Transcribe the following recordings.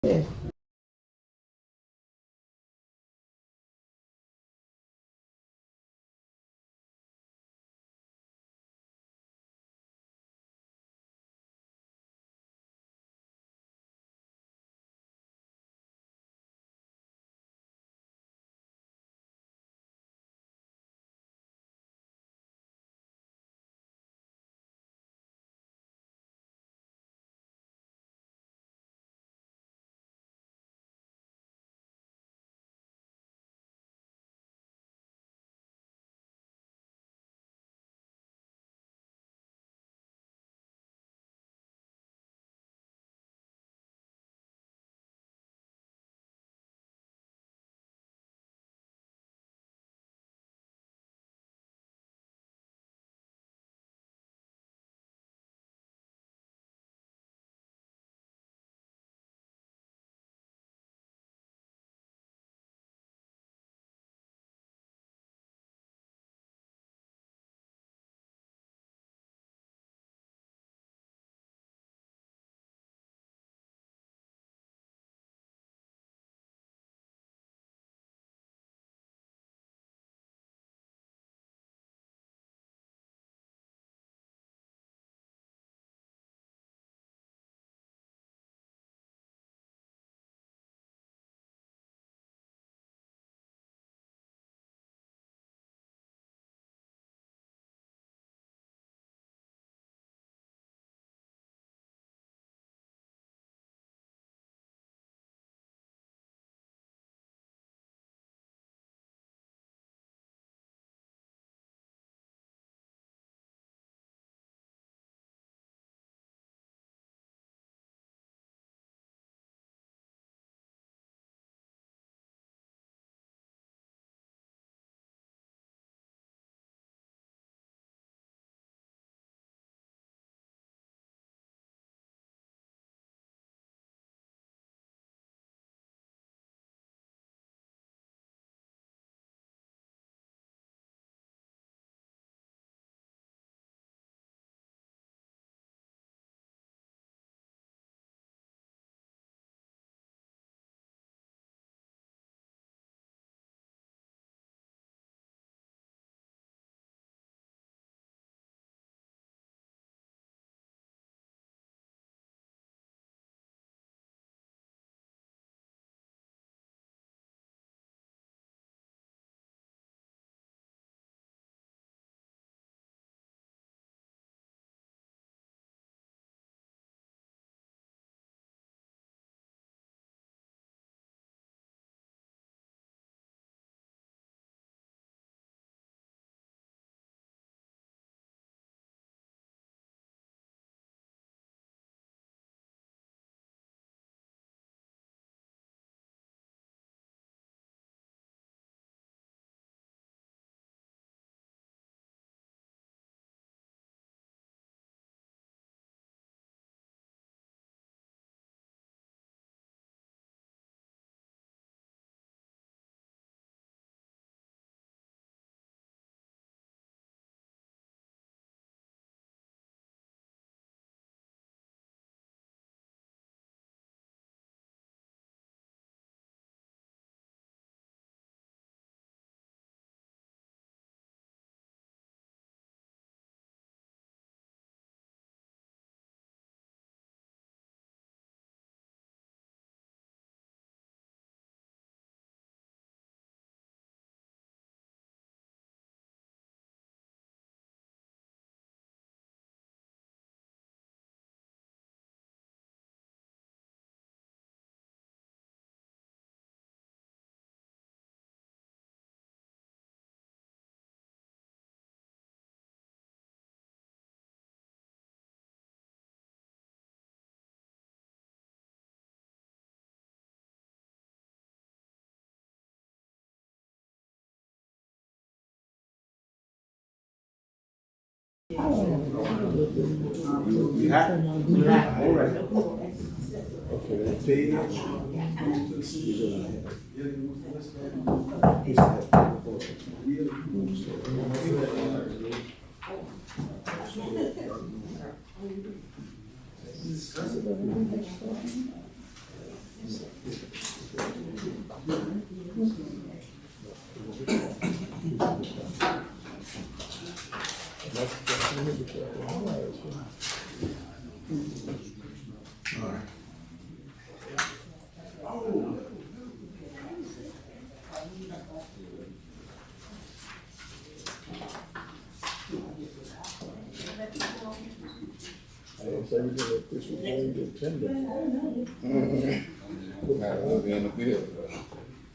Yeah.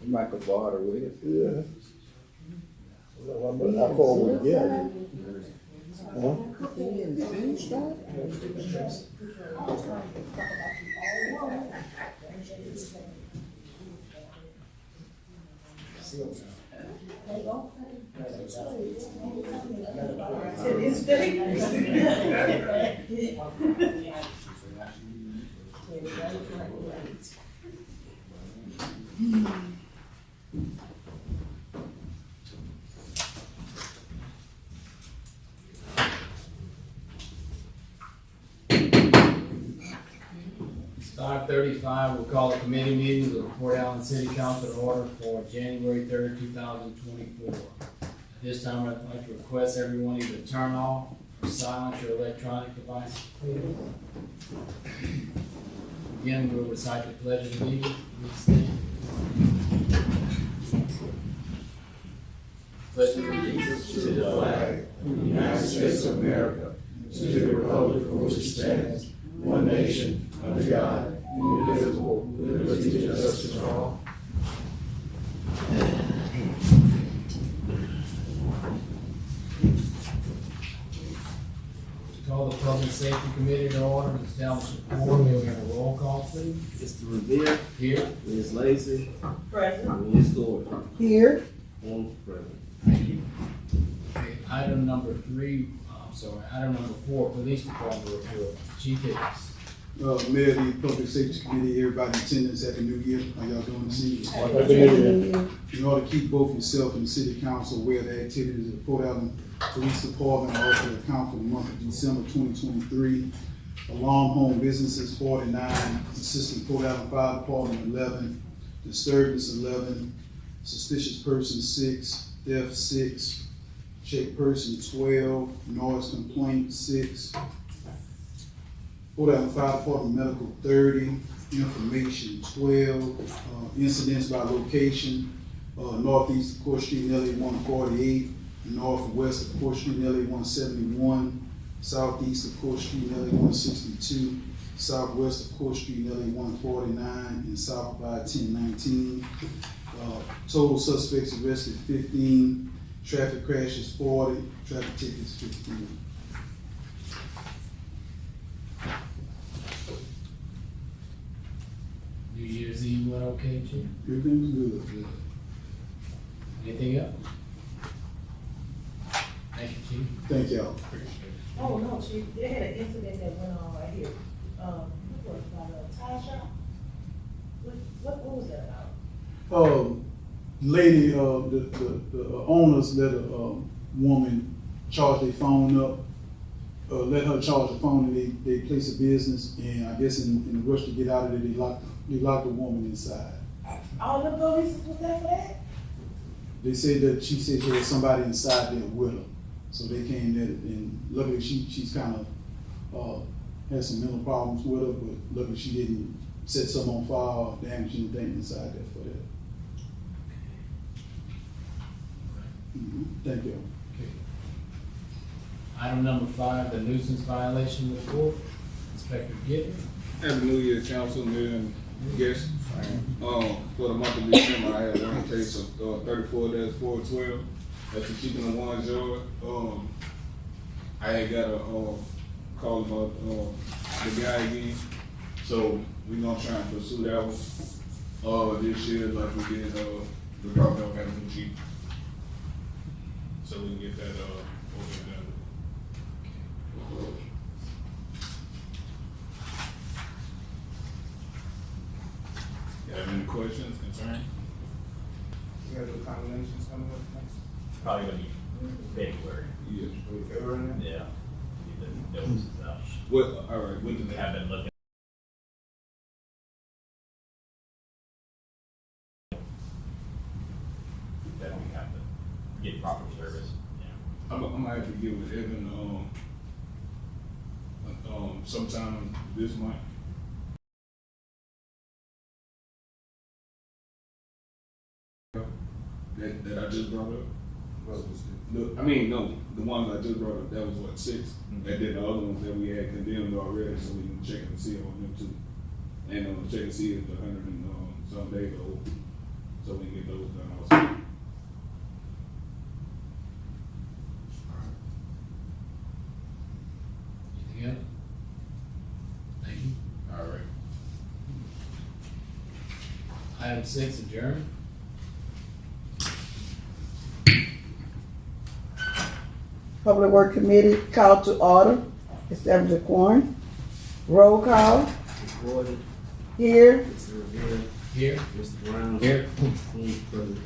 Michael Barter with it. Yeah. How far we get? Huh? It's 5:35. We'll call the committee meeting of the Port Allen City Council to order for January 3rd, 2024. At this time, I'd like to request everyone either turn off or silence your electronic devices. Again, we'll recite the pledge of allegiance. Please stand. Pledge of allegiance To the flag of the United States of America, to the republic for which it stands, one nation, under God, indivisible, with liberty and justice for all. To call the Public Safety Committee to order and establish a quorum, may we have a roll call, please? Mr. Riviere, Here. Ms. Lacy, Present. Ms. Gordon. Here. One present. Thank you. Okay, item number 4, Police Department report. Chief Hicks. Mayor, the Public Safety Committee, everybody in attendance, Happy New Year. How y'all doing this evening? In order to keep both yourself and the City Council aware of the activities of the Port Allen Police Department, I also account for the month of December 2023. Alarm home businesses 49, Assistant Port Allen Fire Department 11, disturbance 11, suspicious person 6, death 6, check person 12, noise complaint 6, Port Allen Fire Department Medical 30, information 12, incidents by location, northeast of Court Street and LA 148, northwest of Court Street and LA 171, southeast of Court Street and LA 162, southwest of Court Street and LA 149, and south by 1019. Total suspects arrested 15, traffic crashes 40, traffic tickets 15. New Year's Eve went okay, Chief? Everything's good. Good. Anything else? Thank you, Chief. Thank y'all. Appreciate it. Oh, no, Chief, they had an incident that went on right here. What was it, about a tire shop? What was that about? Lady, the owners let a woman charge their phone up, let her charge the phone, and they place a business, and I guess in the rush to get out of there, they locked the woman inside. All the police was there for that? They said that she said there was somebody inside there with her, so they came there, and luckily she's kind of has some mental problems with her, but luckily she didn't set something on fire or damage anything inside there for that. Thank you. Okay. Item number 5, the nuisance violation report. Inspector Gibbons. Happy New Year, Councilman and guests. For the month of December, I had one case of 34-412. That's a keeping of one's yard. I had got a call about the guy again, so we gonna try and pursue that one this year, like we did the drop off at the Jeep, so we can get that over and done. You have any questions, concerns? You guys have combinations coming up next? Probably gonna be February. Yes. February now? Yeah. The notices out. What? All right. When did We have been looking get proper service, I'm gonna have to get with Evan, sometime this month. That I just brought up. Look, I mean, no, the ones I just brought up, that was what, 6? Mhm. And then the other ones that we had condemned already, so we can check and see on them too. And, check and see if the 100 and, some days old, so we can get those done also. Anything else? Thank you. All right. Item 6, adjourn. Public Work Committee called to order. Establish a quorum. Roll call. Ms. Gordon, Here. Mr. Riviere, Here. Mr. Brown. Here. Queen present.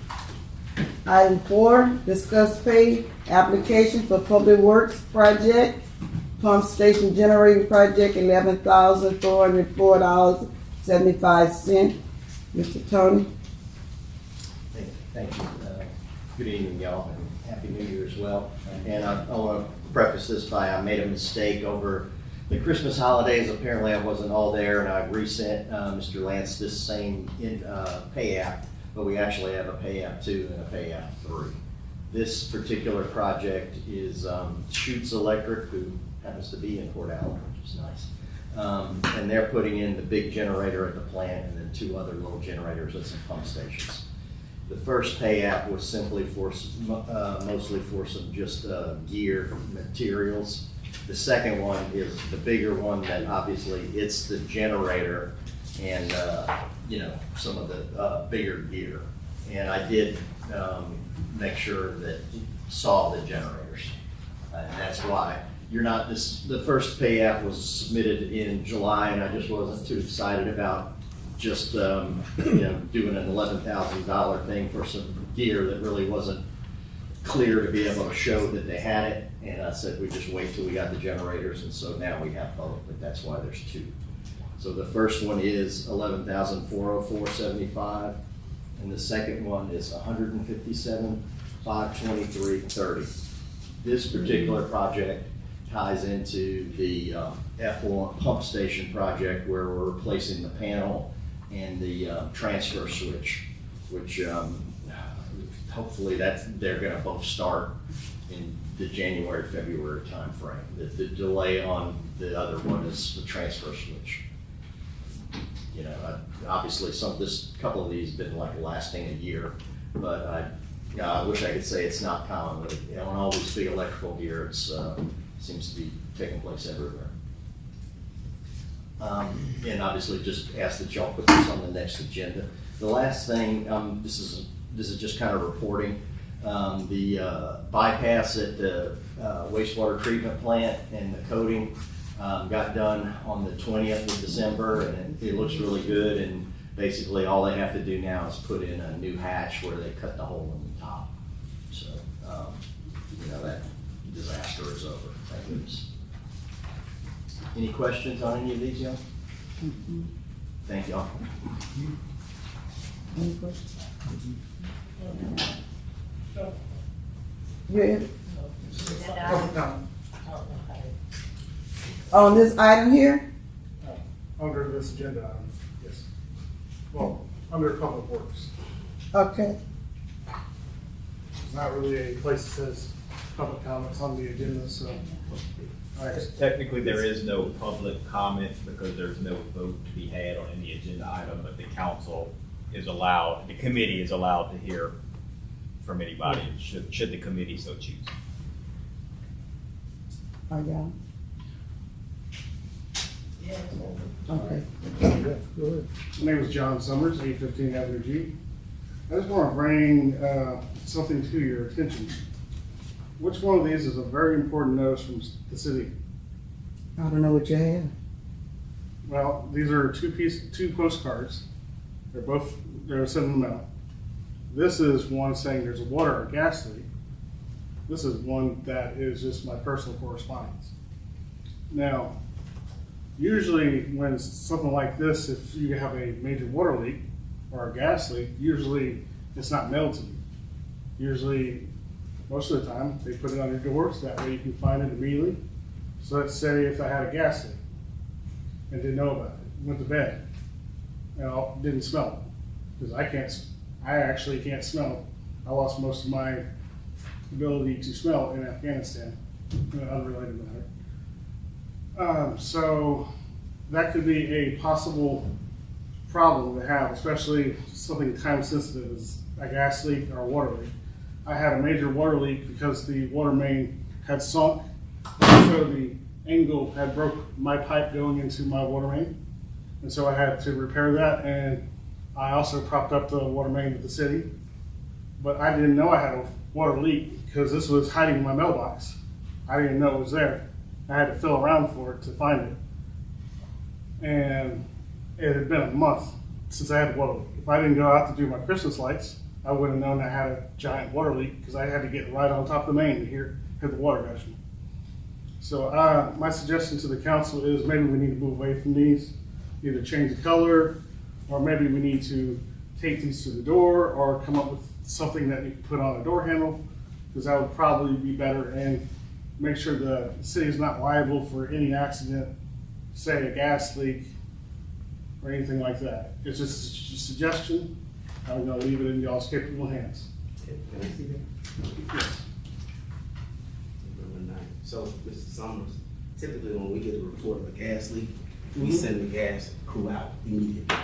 Item 4, discuss pay application for Public Works Project. Pump Station Generating Project, $11,404.75. Mr. Tony. Thank you. Good evening, y'all, and Happy New Year as well. And I want to preface this by I made a mistake over the Christmas holidays. Apparently, I wasn't all there, and I resent Mr. Lance this same pay app, but we actually have a pay app 2 and a pay app 3. This particular project is Schutz Electric, who happens to be in Port Allen, which is nice. And they're putting in the big generator at the plant and then 2 other little generators at some pump stations. The first pay app was simply for, mostly for some just gear materials. The second one is the bigger one that obviously it's the generator and, some of the bigger gear. And I did make sure that saw the generators. And that's why you're not, the first pay app was submitted in July and I just wasn't too excited about just, doing an $11,000 thing for some gear that really wasn't clear to be able to show that they had it. And I said, we just wait till we got the generators. And so now we have both, but that's why there's 2. So the first one is $11,404.75. And the second one is $157,523.30. This particular project ties into the F1 pump station project where we're replacing the panel and the transfer switch, which hopefully they're going to both start in the January, February timeframe. The delay on the other one is the transfer switch. Obviously this couple of these have been like lasting a year, but I wish I could say it's not common, but on all these big electrical gear, it seems to be taking place everywhere. And obviously just ask that y'all put this on the next agenda. The last thing, this is just kind of reporting, the bypass at the wastewater treatment plant and the coating got done on the 20th of December and it looks really good, and basically all they have to do now is put in a new hatch where they cut the hole in the top. So, that disaster is over, thank goodness. Any questions on any of these, y'all? Thank y'all. Any questions? You in? On this item here? Under this agenda item, yes. Well, under Public Works. Okay. It's not really a place that says public comments on the agenda, so. All right. Technically, there is no public comment because there's no vote to be had on any agenda item, but the council is allowed, the committee is allowed to hear from anybody, should the committee so choose. Are y'all? Okay. My name is John Summers, 815 Avenue G. I just want to bring something to your attention. Which one of these is a very important notice from the city? I don't know what you have. Well, these are two postcards. They're sending them out. This is one saying there's a water or gas leak. This is one that is just my personal correspondence. Now, usually when it's something like this, if you have a major water leak or a gas leak, usually it's not mailed to you. Usually most of the time, they put it on your doors, that way you can find it immediately. So let's say if I had a gas leak and didn't know about it, went to bed, and didn't smell it, because I actually can't smell. I lost most of my ability to smell in Afghanistan, in an unrelated matter. So that could be a possible problem to have, especially something time sensitive as a gas leak or a water leak. I had a major water leak because the water main had sunk, so the angle had broke my pipe going into my water main. And so I had to repair that, and I also propped up the water main with the city. But I didn't know I had a water leak because this was hiding in my mailbox. I didn't know it was there. I had to fill around for it to find it. And it had been a month since I had a water leak. If I didn't go out to do my Christmas lights, I would have known I had a giant water leak because I had to get right on top of the main to hit the water gushing. So my suggestion to the council is maybe we need to move away from these, either change the color, or maybe we need to take these to the door or come up with something that you can put on a door handle, because that would probably be better, and make sure the city is not liable for any accident, say a gas leak or anything like that. It's just a suggestion. I'm gonna leave it in y'all's capable hands. Can I see that? Yes. Number 9. So, Mr. Summers, typically when we get a report of a gas leak, we send the gas crew out immediately.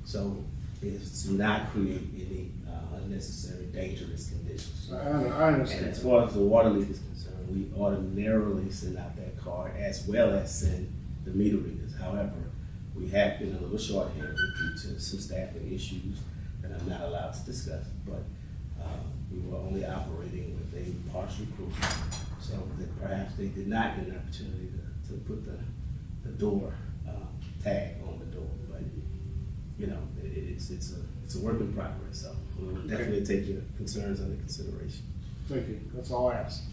So it's to not create any unnecessary dangerous conditions. I And understand. as far as the water leak is concerned, we ordinarily send out that card as well as send the meter readers. However, we have been a little short-handed due to some staffing issues that I'm not allowed to discuss, but we were only operating with a partial crew. So that perhaps they did not get an opportunity to put the door tag on the door, but you know, it's a work in progress, so we'll definitely take your concerns under consideration. Thank you. That's all I ask.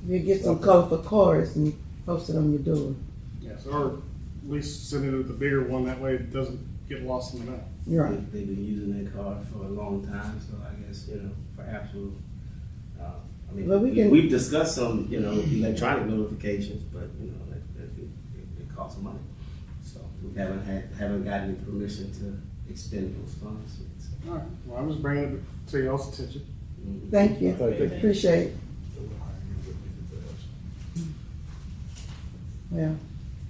You get some colorful cards and post it on your door. Yes, or at least send it with the bigger one, that way it doesn't get lost in the mail. You're right. They've been using that card for a long time, so I guess, you know, perhaps we'll, I mean, Well, we've discussed some, you know, electronic notifications, but, you know, it costs money. So we haven't gotten any permission to expend those funds yet. So, All right, well, I'm just bringing it to y'all's attention. Thank you. Thank you. Appreciate it. Well,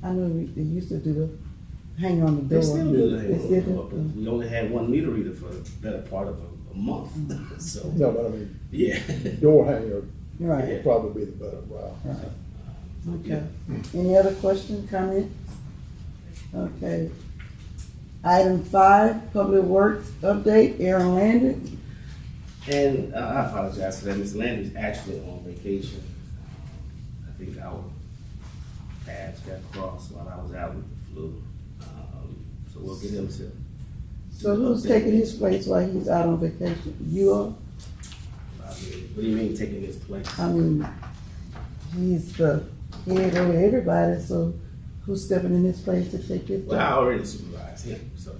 I know they used to do the hang on the door. They still do that. They still do. But we only had one meter reader for the better part of a month, so, No, but I mean, yeah. door hanger You're right. would probably be the better route. Right. Okay. Any other questions, comments? Okay. Item 5, Public Works update, Aaron Landon. And I apologize for that. Ms. Landry's actually on vacation. I think our paths got crossed while I was out with the flu. So we'll get him to. So who's taking his place while he's out on vacation? You are? What do you mean taking his place? I mean, he's the head over everybody, so who's stepping in his place to take his Well, I place? already supervised him, so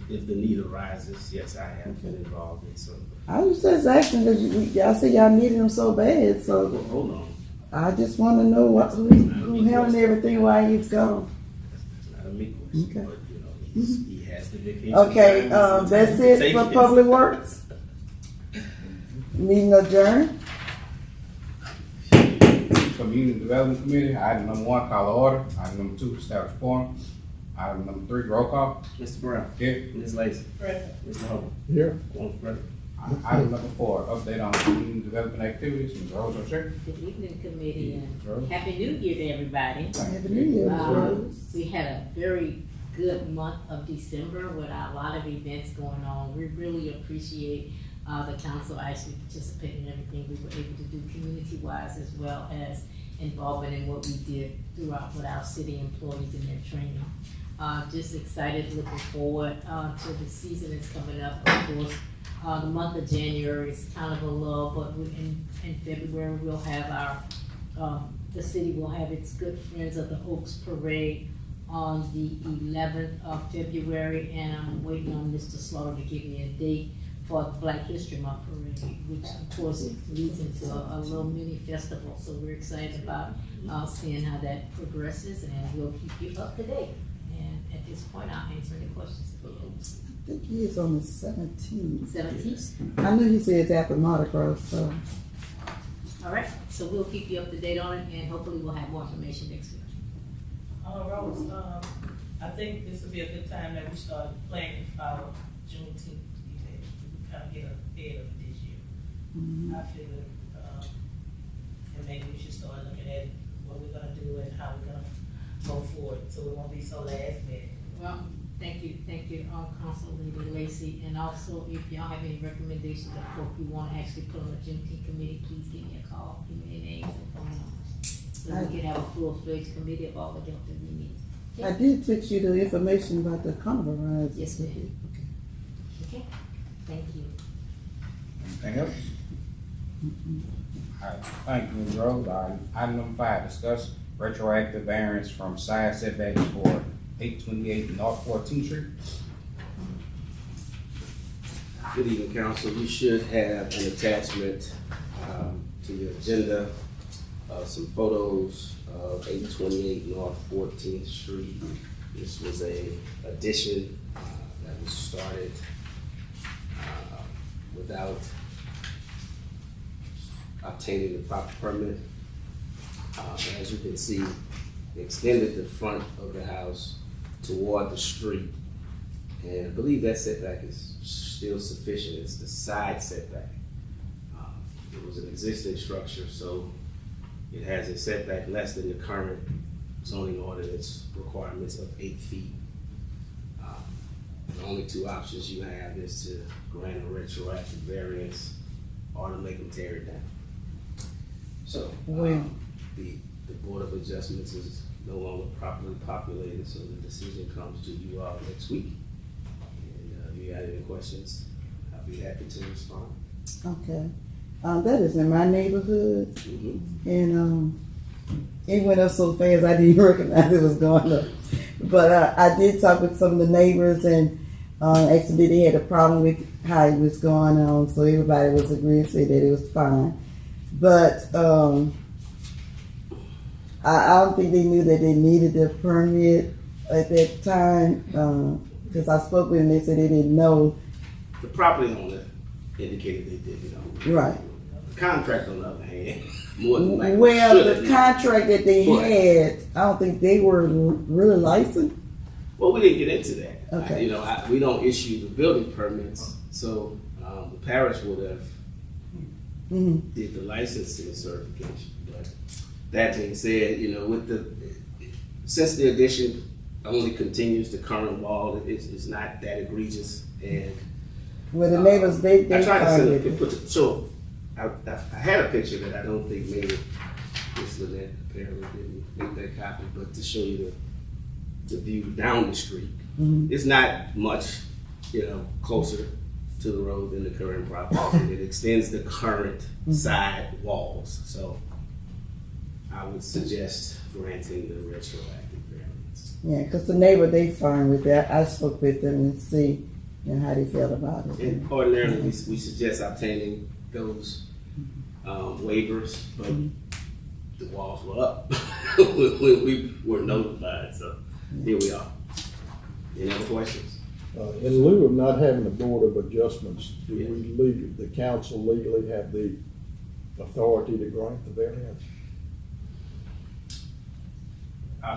if the need arises, yes, I have been involved in some. I was just asking because y'all say y'all needed him so bad, so Well, hold on. I just want to know who handling everything while he's gone. It's not a me question, Okay. but you know, he has the vacation. Okay, time. that's it Take for Public Works. Meeting adjourned. Community Development Committee, item number 1, call to order. Item number 2, establish quorum. Item number 3, roll call. Mr. Brown. Here. Ms. Lacy. Present. Mr. Hubble. Here, Item number 4, update on community development activities. Ms. Rose O'Shea. Good evening, committee, and Rose. Happy New Year to everybody. Happy New Year, Ms. Rose. We had a very good month of December with a lot of events going on. We really appreciate the council actually participating in everything we were able to do community-wise, as well as involvement in what we did throughout with our city employees and their training. Just excited, looking forward to the season that's coming up. Of course, the month of January is kind of a lull, but in February we'll have our the city will have its Good Friends of the Oaks Parade on the 11th of February, and I'm waiting on Mr. Slaughter to give me a date for Black History Month parade, which of course leads into a little mini festival. So we're excited about seeing how that progresses, and we'll keep you up to date. And at this point, I'll answer any questions. I think he is on the 17th. 17th? I knew he said it's after Mardi Gras, so. All right, so we'll keep you up to date on it, and hopefully we'll have more information next week. Rose, I think this would be a good time that we start planning for our Juneteenth event. We kind of get ahead of it this year. I figured, and maybe we should start looking at what we're gonna do and how we're gonna go forward, so it won't be so last minute. Well, thank you, Councilwoman Lacy, and also if y'all have any recommendations of folk you want to actually put on the Juneteenth committee, please give me a call, give me their names and phone numbers, so we can have a full-fledged committee of all the help that we need. I did text you the information about the carnival rides. Yes, ma'am. Okay, thank you. Anything else? All right, thank you, Ms. Rose. Item number 5, discuss retroactive variance from side setbacks for 828 North 14th Street. Good evening, council. You should have an attachment to your agenda of some photos of 828 North 14th Street. This was a addition that was started without obtaining the proper permit. As you can see, extended the front of the house toward the street. And I believe that setback is still sufficient. It's the side setback. It was an existing structure, so it has a setback less than the current zoning ordinance requirements of 8 feet. The only two options you have is to grant a retroactive variance or to make them tear it down. So the Board of Adjustments is no longer properly populated, so the decision comes to you all next week. And if you got any questions, I'll be happy to respond. Okay. That is in my neighborhood, and it went up so fast I didn't recognize it was going up. But I did talk with some of the neighbors, and actually they had a problem with how it was going on, so everybody was agreeing to say that it was fine. But I don't think they knew that they needed the permit at that time, because I spoke with them, they said they didn't know. The property owner indicated they didn't know. Right. The contractor, on the other hand, more than likely Well, should the have contract that they had, I don't think they were really licensed. Well, we didn't get into that. Okay. We don't issue the building permits, so the parish would have did the licensing certification. But that being said, since the addition only continues the current wall, it's not that egregious. And Well, the neighbors, they I tried to found send it. a picture. So I had a picture that I don't think made it. Miss Lynette apparently didn't make that copy, but to show you the view down the street. It's not much, closer to the road than the current property. It extends the current side walls. So I would suggest granting the retroactive variance. Yeah, because the neighbor, they fine with that. I spoke with them and see how they felt about it. And ordinarily, we suggest obtaining those waivers, but the walls were up when we were notified. So here we are. Any other questions? In lieu of not having a Board of Adjustments, do the council legally have the authority to grant the variance?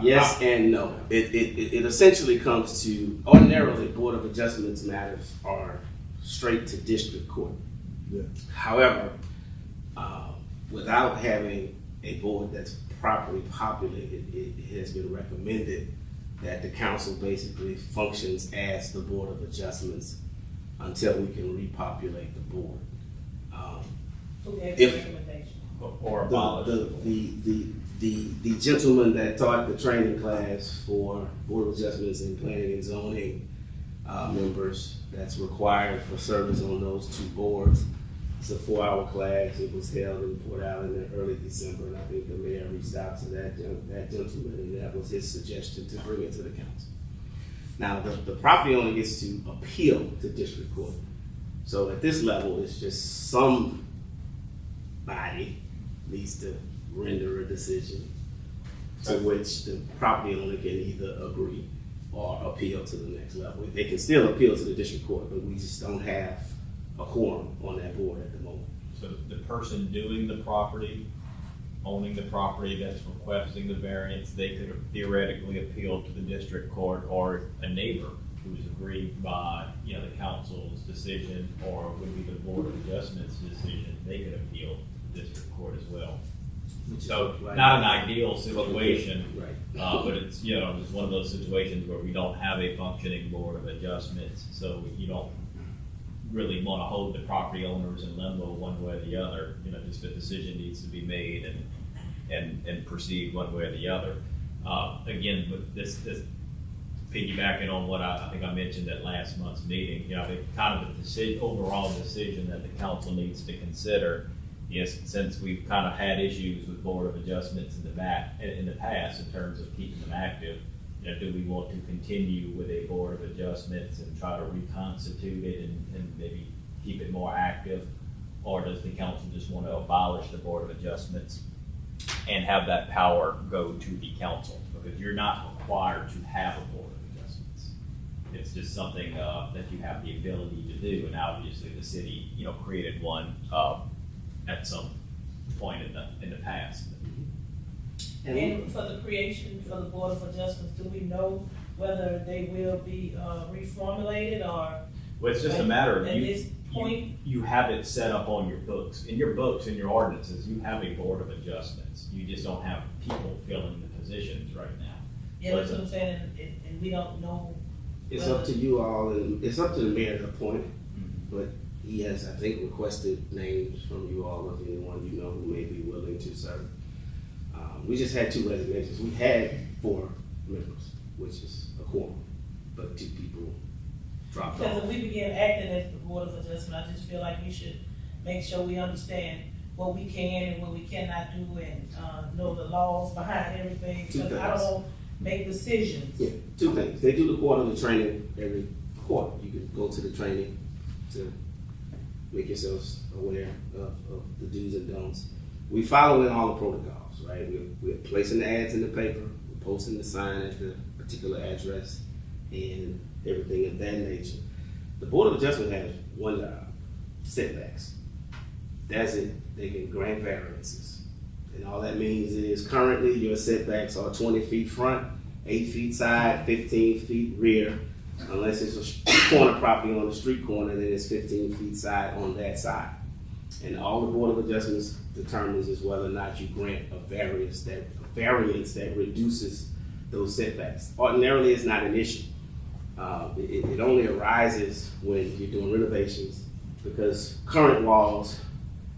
Yes and no. It essentially comes to, ordinarily, Board of Adjustments matters are straight to district court. Yeah. However, without having a board that's properly populated, it has been recommended that the council basically functions as the Board of Adjustments until we can repopulate the board. Who gave If- the recommendation? Or abolish. The gentleman that taught the training class for Board of Adjustments and Planning and Zoning members that's required for service on those two boards. It's a 4-hour class. It was held in Port Allen in early December, and I think the mayor reached out to that gentleman, and that was his suggestion to bring it to the council. Now, the property owner gets to appeal to district court. So at this level, it's just somebody needs to render a decision to which the property owner can either agree or appeal to the next level. They can still appeal to the district court, but we just don't have a quorum on that board at the moment. So the person doing the property, owning the property that's requesting the variance, they could theoretically appeal to the district court, or a neighbor who's aggrieved by, you know, the council's decision, or would be the board of adjustments decision, they could appeal to the district court as well. So not an ideal situation, Right. but it's, you know, it's one of those situations where we don't have a functioning board of adjustments, so you don't really want to hold the property owners in limbo one way or the other. You know, just a decision needs to be made and proceed one way or the other. Again, with this piggybacking on what I think I mentioned at last month's meeting, you know, I think kind of the overall decision that the council needs to consider is, since we've kind of had issues with board of adjustments in the past in terms of keeping them active, you know, do we want to continue with a board of adjustments and try to reconstitute it and maybe keep it more active? Or does the council just want to abolish the board of adjustments and have that power go to the council? Because you're not required to have a board of adjustments. It's just something that you have the ability to do, and obviously the city, you know, created one at some point in the past. And for the creation for the Board of Adjustments, do we know whether they will be reformulated or? Well, it's just a matter of at this point. You have it set up on your books. In your books, in your ordinances, you have a board of adjustments. You just don't have people filling the positions right now. Yeah, that's what I'm saying, and we don't know. It's up to you all, and it's up to the mayor to appoint, but he has, I think, requested names from you all of anyone you know who may be willing to serve. We just had 2 resignations. We had 4 members, which is a quorum, but 2 people dropped Because off. if we begin acting as the Board of Adjustment, I just feel like we should make sure we understand what we can and what we cannot do, and know the laws behind everything. Because I don't want to make decisions. Yeah, 2 things. They do the quarterly training every quarter. You can go to the training to make yourselves aware of the do's and don'ts. We follow in all the protocols, right? We're placing the ads in the paper, we're posting the sign at the particular address, and everything of that nature. The Board of Adjustment has one job: setbacks. That's it. They can grant variances. And all that means is currently your setbacks are 20 feet front, 8 feet side, 15 feet rear. Unless it's a corner property on the street corner, then it's 15 feet side on that side. And all the Board of Adjustments determines is whether or not you grant a variance that reduces those setbacks. Ordinarily, it's not an issue. It only arises when you're doing renovations, because current walls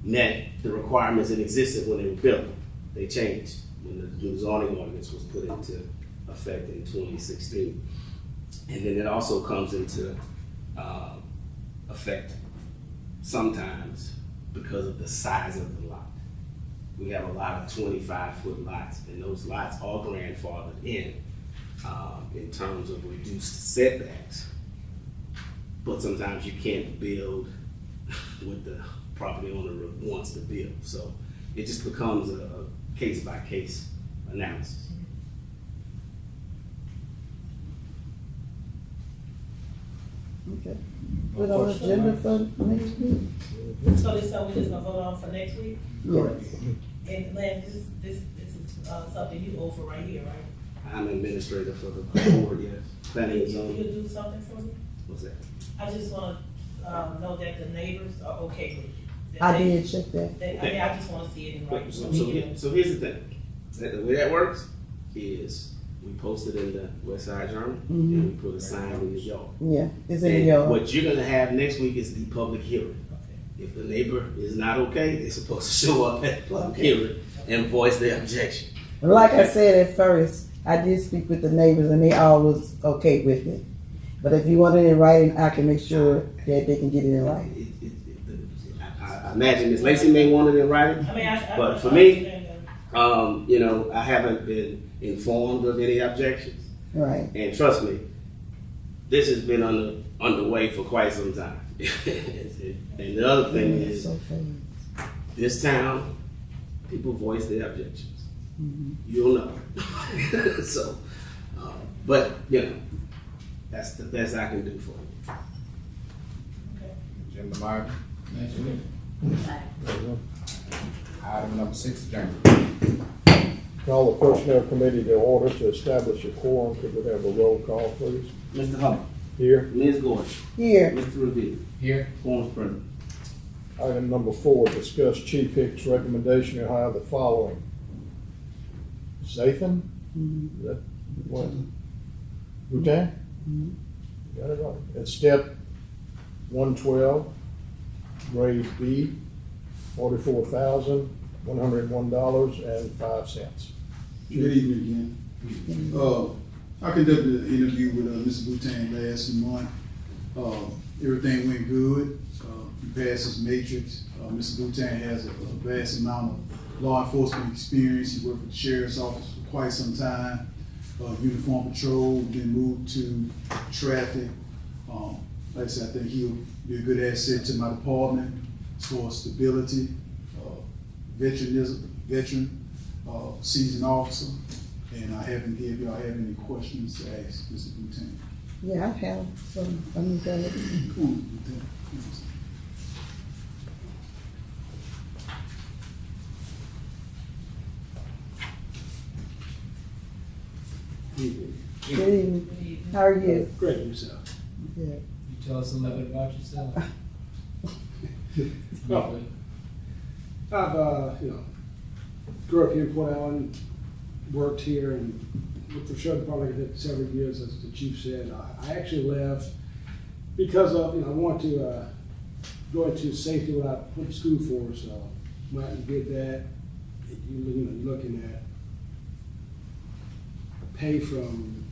met the requirements that existed when they were built. They changed when the new zoning ordinance was put into effect in 2016. And then it also comes into effect sometimes because of the size of the lot. We have a lot of 25-foot lots, and those lots are grandfathered in terms of reduced setbacks. But sometimes you can't build what the property owner wants to build. So it just becomes a case-by-case analysis. Okay. Put on the agenda for next week? So this something we just gonna vote on for next week? Yes. And Lynn, this is something you offer right here, right? I'm administrator for the board, yes. Planning and You zoning. do something for me? What's that? I just wanna, know that the neighbors are okay with it. That I they- did check that. I mean, I just wanna see it in writing. So here's the thing. The way that works is we post it in the West Side Journal, and we put a sign in the yard. Yeah, it's in And your. what you're gonna have next week is the public hearing. If the neighbor is not okay, they're supposed to show up at the public hearing and voice their objection. Like I said at first, I did speak with the neighbors and they all was okay with it. But if you want it in writing, I can make sure that they can get it in writing. I imagine Ms. Lacy may want it in writing, I mean, but for me, I haven't been informed of any objections. Right. And trust me, this has been underway for quite some time. And the other thing is, So fast. this town, people voice their objections. Mhm. You'll know. So, but, you know, that's the best I can do for you. Agenda item, Next week. item number 6, adjourned. Call the Personnel Committee to order to establish a quorum. Could we have a roll call, please? Mr. Hubble, Here. Ms. Gordon, Here, Mr. Riviere, Here. Forms present. Item number 4, discuss Chief Hicks' recommendation to hire the following. Zathan? Mhm. Is that what? Bhutan? Mhm. Got it right. At step 112, grade B, $44,101.05. Good evening again. I conducted an interview with Mr. Bhutan last month. Everything went good. He passed his matrix. Mr. Bhutan has a vast amount of law enforcement experience. He worked with the sheriff's office for quite some time. Uniform patrol, then moved to traffic. Like I said, I think he'll be a good asset to my department as far as stability, veteran, seasoned officer. And I haven't here if y'all have any questions to ask Mr. Bhutan. yeah, I have some, let me go. Come on, Bhutan. Good evening. How are you? Great, yourself. Good. You tell us a little bit about yourself. Well, I've, grew up here in Port Allen, worked here, and worked for Sheriff Department for several years, as the chief said. I actually left because of, I wanted to go into safety what I went to school for, so when I did that, you're looking at pay from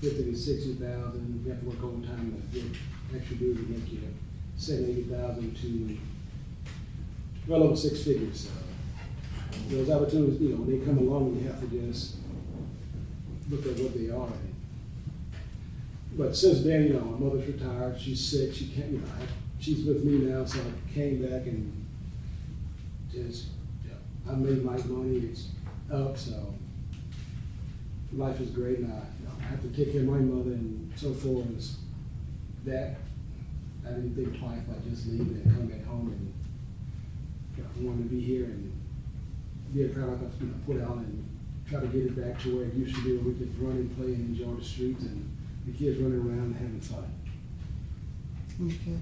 50 to 60,000. You have to work overtime to get extra duty to make you 70,000 to well over 6 figures. So those opportunities, when they come along, you have to just look at what they are. But since then, my mother's retired. She's sick. She can't. She's with me now, so I came back and just I made my money. It's up, so life is great, and I have to take care of my mother and so forth. As that, I didn't think twice about just leaving and coming back home, and I wanted to be here and be a crowd of put out and try to get it back to where it used to be, where we could run and play and enjoy the streets and the kids running around and having fun. Okay.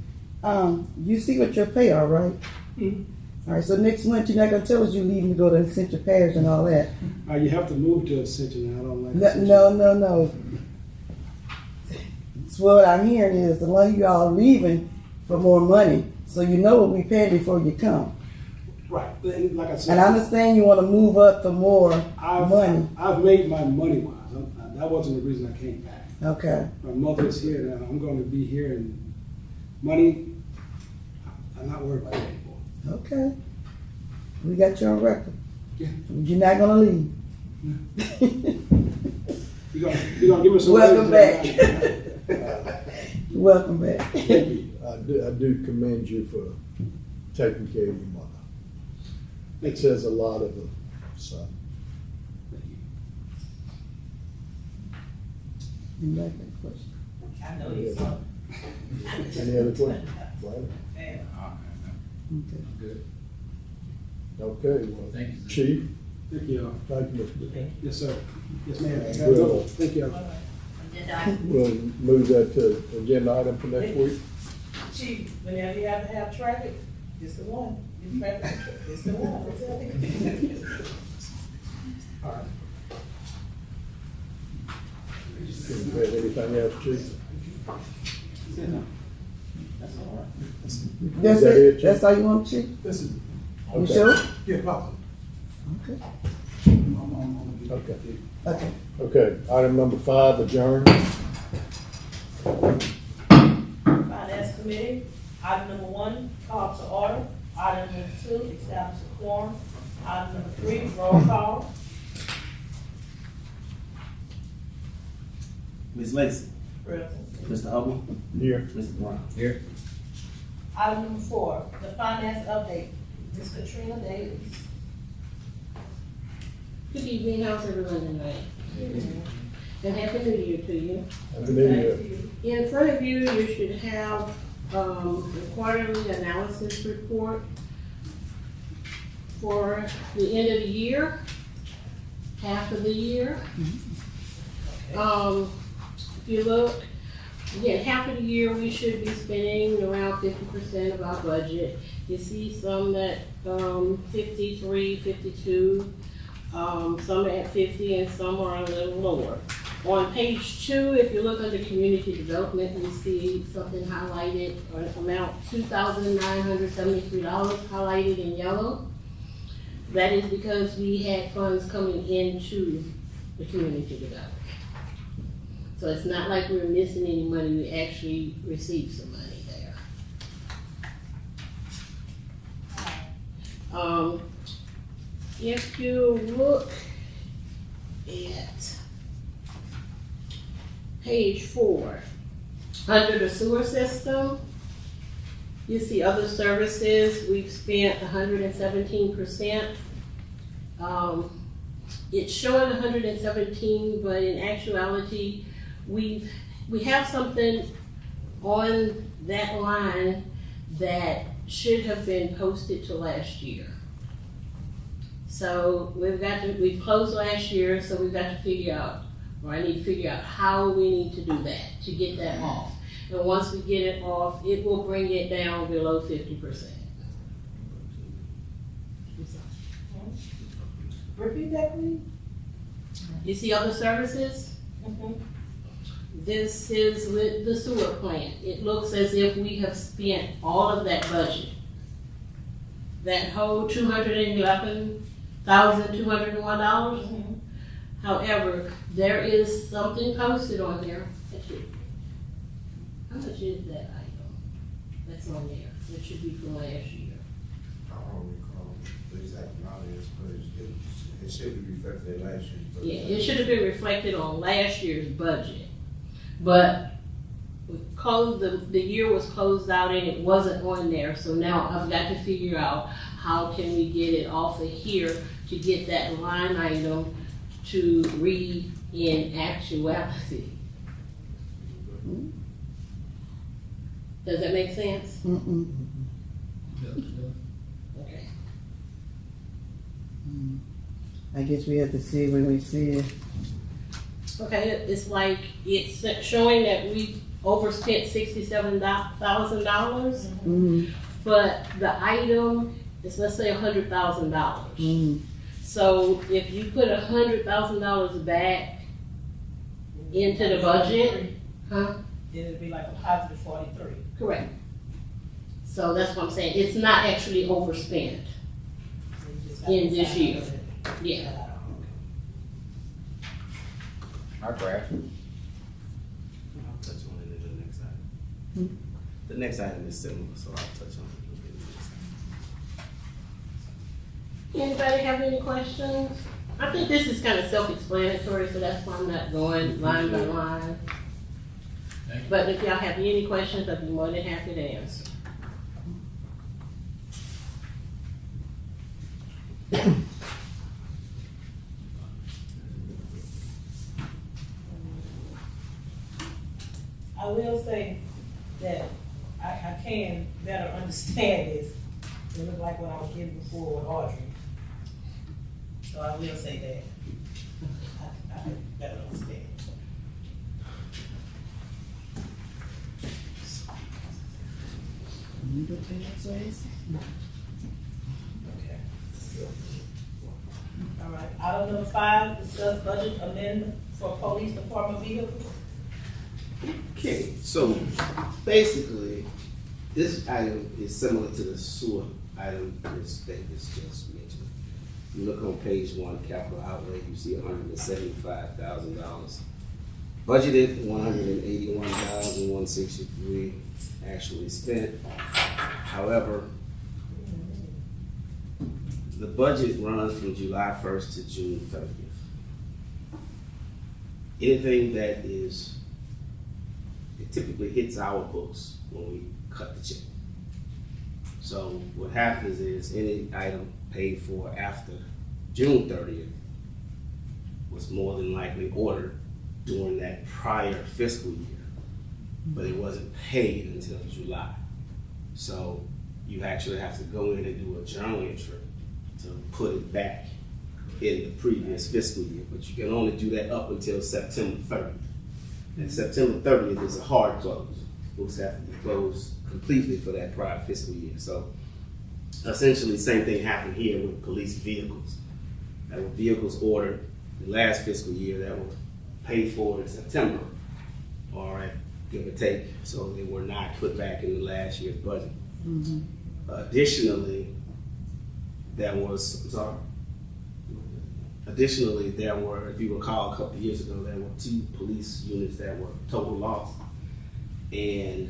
You see what your pay are, right? Mm-hmm. All right, so next month you're not gonna tell us you leaving to go to Central Parish and all that. You have to move to Ascension, and I don't like No, Ascension. no. It's what I'm hearing is a lot of you all are leaving for more money, so you know what we pay before you come. Right, and like I said, And I understand you want to move up for more money. I've made my money wise. That wasn't the reason I came back. Okay. My mother is here now. I'm going to be here, and money, I'm not worried about that anymore. Okay. We got you on record. Yeah. You're not gonna leave. You're gonna give us some Welcome raises, back. Welcome back. Thank you. I do commend you for taking care of your mother. It says a lot of the son. You got that question? I know you saw. Any other questions? Brandon? Yeah. Okay. Good. Okay, well, Thank you. Chief, Thank you. thank you, Mr. Bhutan. Yes, sir. Yes, ma'am. Well, Thank you. We'll move that to agenda item for next week. Chief, whenever you have to have traffic, it's the one. It's the one. I'm telling you. All right. Do you have anything else, Chief? That's all right. That's Is that it? Chief? That's all you want, Chief? This is, You Okay. sure? yeah, Papa. Okay. Okay. Okay. Okay, item number 5, adjourned. Finance Committee, item number 1, call to order. Item number 2, establish a quorum. Item number 3, roll call. Ms. Lacy, Present. Mr. Hubble? Here. Mr. Brown? Here. Item number 4, the finance update. Ms. Katrina Davis. Good evening, how's everyone tonight? And Happy New Year to you. Happy New Year. In front of you, you should have the quarterly analysis report for the end of the year, half of the year. If you look, again, half of the year, we should be spending around 50% of our budget. You see some that 53, 52, some are at 50, and some are a little lower. On page 2, if you look under community development, you see something highlighted, or an amount $2,973 highlighted in yellow. That is because we had funds coming into the community development. So it's not like we were missing any money, we actually received some money there. If you look at page 4, under the sewer system, you see other services, we've spent 117%. It's showing 117, but in actuality, we have something on that line that should have been posted to last year. So we've closed last year, so we've got to figure out, or I need to figure out how we need to do that to get that off. And once we get it off, it will bring it down below 50%. Repeat that, please. You see other services? This is with the sewer plant. It looks as if we have spent all of that budget. That whole $211,201. However, there is something posted on there. How much is that item that's on there? It should be from last year. I don't recall the exact amount it is, but it should be reflected in last year's budget. Yeah, it should have been reflected on last year's budget. But we closed, the year was closed out and it wasn't on there. So now I've got to figure out how can we get it off of here to get that line item to read in actuality. Does that make sense? Okay. I guess we have to see when we see it. Okay, it's like, it's showing that we overspent $67,000, but the item is, let's say, $100,000. So if you put $100,000 back into the budget, Then it'd be like a positive 43. correct. So that's what I'm saying, it's not actually overspent in this year. Yeah. I grasp it. I'll touch on it in the next item. The next item is similar, so I'll touch on it a little bit in the next item. Anybody have any questions? I think this is kind of self-explanatory, so that's why I'm not going line by line. But if y'all have any questions, I'd be more than happy to answer. I will say that I can better understand this. It looked like what I was getting before with Audrey. So I will say that. I can better understand. Okay. All right, item number 5, discuss budget amendment for police department vehicles. Okay, so basically, this item is similar to the sewer item Ms. Davis just mentioned. You look on page 1, capital outlay, you see $175,000. Budgeted $181,163, actually spent. However, the budget runs from July 1st to June 30th. Anything that is it typically hits our books when we cut the check. So what happens is any item paid for after June 30th was more than likely ordered during that prior fiscal year, but it wasn't paid until July. So you actually have to go in and do a journal entry to put it back in the previous fiscal year, but you can only do that up until September 30th. And September 30th is a hard close. Books have to be closed completely for that prior fiscal year. So essentially, same thing happened here with police vehicles. There were vehicles ordered the last fiscal year that were paid for in September, all right, give or take. So they were not put back in the last year's budget. Mm-hmm. Additionally, there were, if you recall, a couple of years ago, there were 2 police units that were total loss. And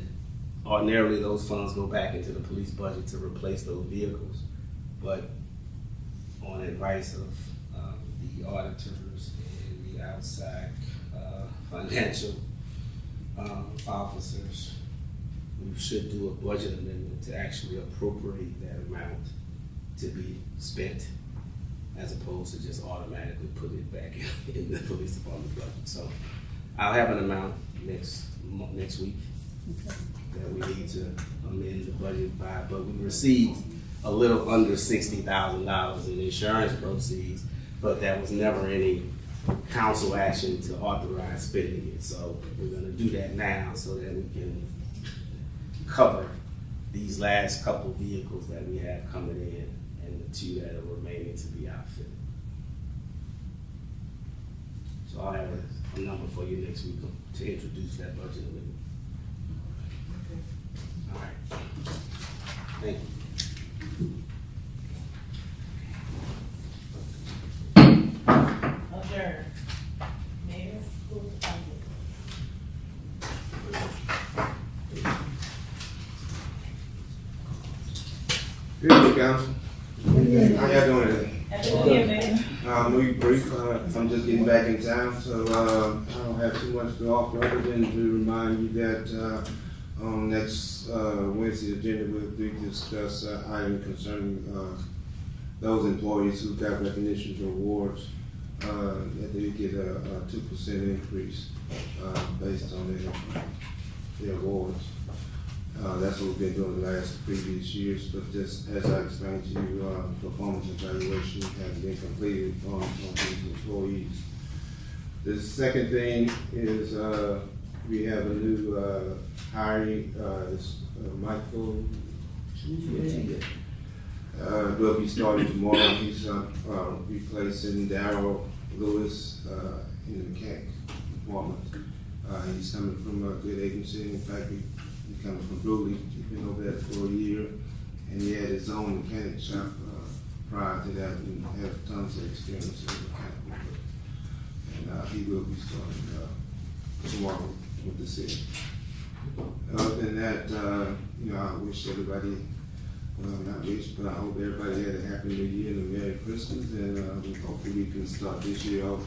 ordinarily, those funds go back into the police budget to replace those vehicles. But on advice of the auditors and the outside financial officers, we should do a budget amendment to actually appropriate that amount to be spent, as opposed to just automatically put it back in the police department budget. So I'll have an amount next week that we need to amend the budget by, but we received a little under $60,000 in insurance proceeds, but there was never any council action to authorize spending it. So we're gonna do that now so that we can cover these last couple vehicles that we have coming in and the 2 that are remaining to be outfitted. So I'll have a number for you next week to introduce that budget amendment. All right. Thank you. Adjourn. Mayor, school department. Good evening, council. How y'all doing today? Happy New Year, Mayor. We'll be brief. I'm just getting back in town, so I don't have too much to offer other than to remind you that on next Wednesday agenda we'll discuss item concerning those employees who got recognitions or awards that they get a 2% increase based on their awards. That's what we've been doing the last previous years, but just as I explained to you, performance evaluation has been completed on these employees. The second thing is we have a new hiring, Michael will be starting tomorrow. He's replacing Darryl Lewis in the mechanic department. He's coming from a good agency. In fact, he's coming from Brewley. He's been over there for a year, and he had his own mechanic shop prior to that and had tons of experience in mechanical work. And he will be starting tomorrow with the city. Other than that, I wish everybody, well, not wish, but I hope everybody had a happy New Year and a Merry Christmas, and hopefully we can start this year off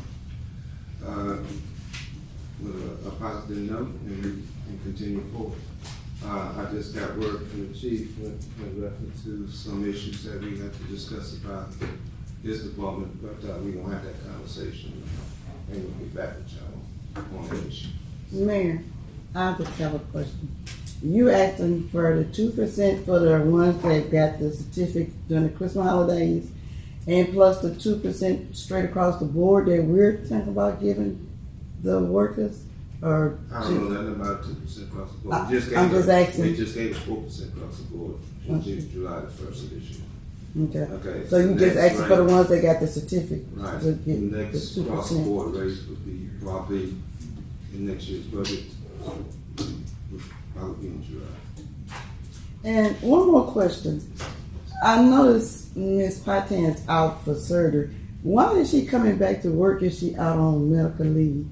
with a positive note and continue forward. I just got word from the chief in reference to some issues that we have to discuss about his department, but we don't have that conversation, and we'll get back with y'all on that issue. Mayor, I just have a question. You asking for the 2% for the ones that got the certificate during the Christmas holidays, and plus the 2% straight across the board that we're thinking about giving the workers? Or I don't know nothing about 2% across the board. I'm just asking. They just gave us 4% across the board on July the 1st of this year. Okay. So you just asking for the ones that got the certificate? Right. To The get next the across the 2%. board raise would be probably in next year's budget, which probably be in July. And one more question. I noticed Ms. Patan's out for surgery. Why is she coming back to work if she out on medical leave?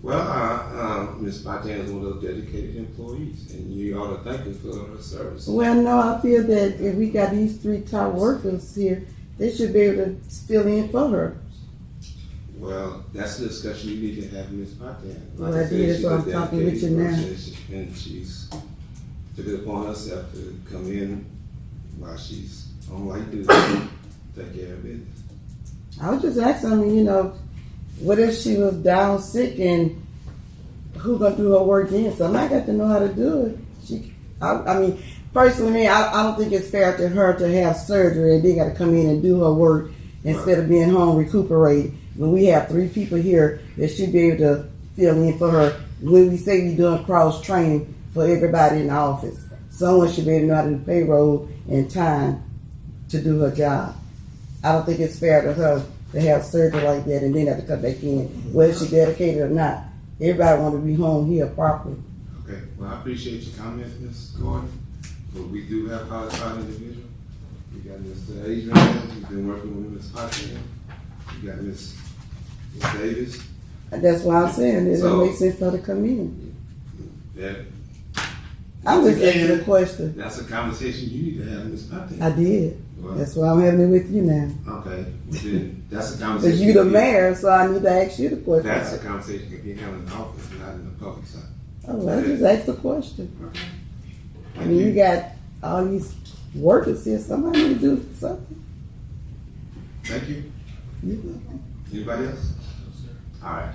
Well, Ms. Patan is one of those dedicated employees, and you ought to thank her for her service. Well, no, I feel that if we got these 3 top workers here, they should be able to fill in for her. Well, that's the discussion you need to have with Ms. Potan. Well, I did, that's why I'm talking with you now. And she's took it upon herself to come in while she's on light duty, take care of business. I was just asking, I mean, you know, what if she was down sick and who gonna do her work then? So I got to know how to do it. I mean, personally, me, I don't think it's fair to her to have surgery and they got to come in and do her work instead of being home recuperating. When we have 3 people here that should be able to fill in for her, when we say we're doing cross training for everybody in the office, someone should be able to know how to do payroll and time to do her job. I don't think it's fair to her to have surgery like that and then have to come back in, whether she's dedicated or not. Everybody want to be home here properly. Okay, well, I appreciate your comments, Ms. Gordon, but we do have qualified individuals. We got Mr. Adrian, who's been working with Ms. Potan. We got Ms. Davis. And that's why I'm saying it So- makes sense for her to come in. That, I'm just again, asking a question. That's a conversation you need to have, Ms. Potan. I did. Well, That's why I'm having it with you now. okay, then that's a conversation. Because you the mayor, so I need to ask you the question. That's a conversation that can be held in the office, not in the public side. Oh, well, I just asked the question. Okay. I Thank mean, you. you got all these workers here. Somebody need to do something. Thank you. Anybody else? All right.